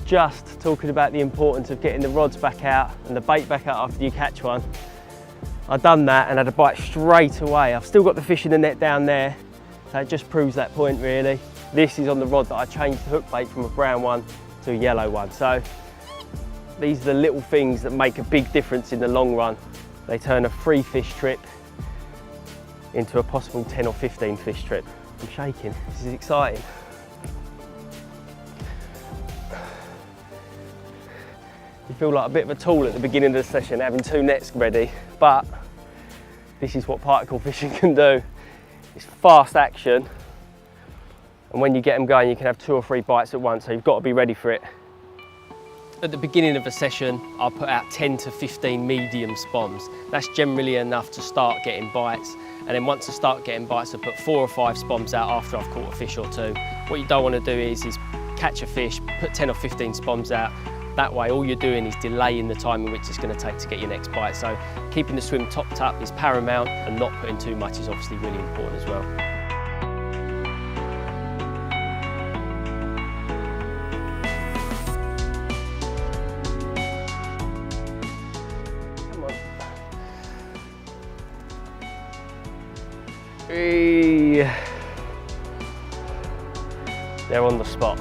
Just talking about the importance of getting the rods back out and the bait back out after you catch one. I've done that and had a bite straight away. I've still got the fish in the net down there, so it just proves that point really. This is on the rod that I changed the hook bait from a brown one to a yellow one. So these are the little things that make a big difference in the long run. They turn a 3 fish trip into a possible 10 or 15 fish trip. I'm shaking, this is exciting. You feel like a bit of a tool at the beginning of the session having 2 nets ready, but this is what particle fishing can do. It's fast action, and when you get them going you can have 2 or 3 bites at once, so you've got to be ready for it. At the beginning of a session I'll put out 10 to 15 medium spoms. That's generally enough to start getting bites, and then once I start getting bites I put 4 or 5 spoms out after I've caught a fish or 2. What you don't want to do is catch a fish, put 10 or 15 spoms out. That way all you're doing is delaying the time in which it's going to take to get your next bite. So keeping the swim topped up is paramount, and not putting too much is obviously really important as well. Come on. They're on the spot.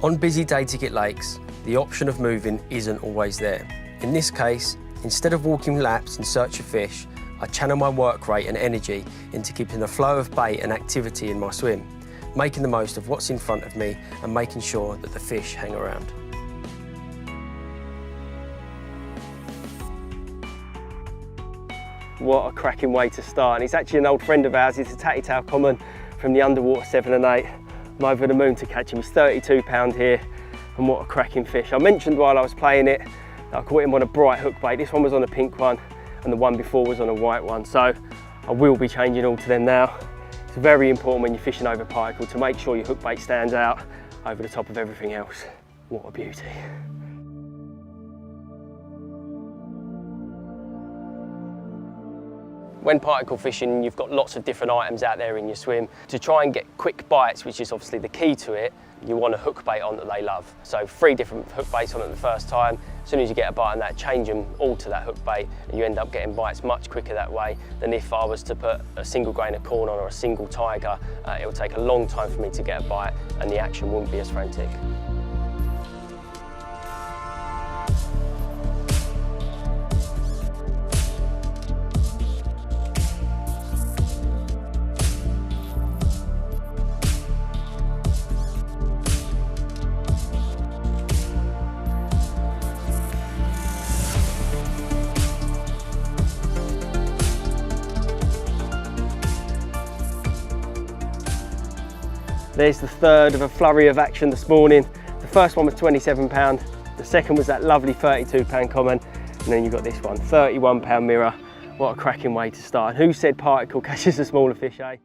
On busy day ticket lakes, the option of moving isn't always there. In this case, instead of walking laps in search of fish, I channel my work rate and energy into keeping the flow of bait and activity in my swim, making the most of what's in front of me and making sure that the fish hang around. What a cracking way to start, and he's actually an old friend of ours. He's a tatty-tail common from the underwater 7 and 8. I'm over the moon to catch him. He's 32 pound here, and what a cracking fish. I mentioned while I was playing it that I caught him on a bright hook bait. This one was on a pink one and the one before was on a white one, so I will be changing all to them now. It's very important when you're fishing over pike to make sure your hook bait stands out over the top of everything else. What a beauty. When particle fishing, you've got lots of different items out there in your swim. To try and get quick bites, which is obviously the key to it, you want a hook bait on that they love. So 3 different hook baits on at the first time. As soon as you get a bite on that, change them all to that hook bait, and you end up getting bites much quicker that way than if I was to put a single grain of corn on or a single tiger. It will take a long time for me to get a bite, and the action wouldn't be as frantic. There's the third of a flurry of action this morning. The first one was 27 pound, the second was that lovely 32 pound common, and then you've got this one, 31 pound mirror. What a cracking way to start. Who said particle catches a smaller fish, eh?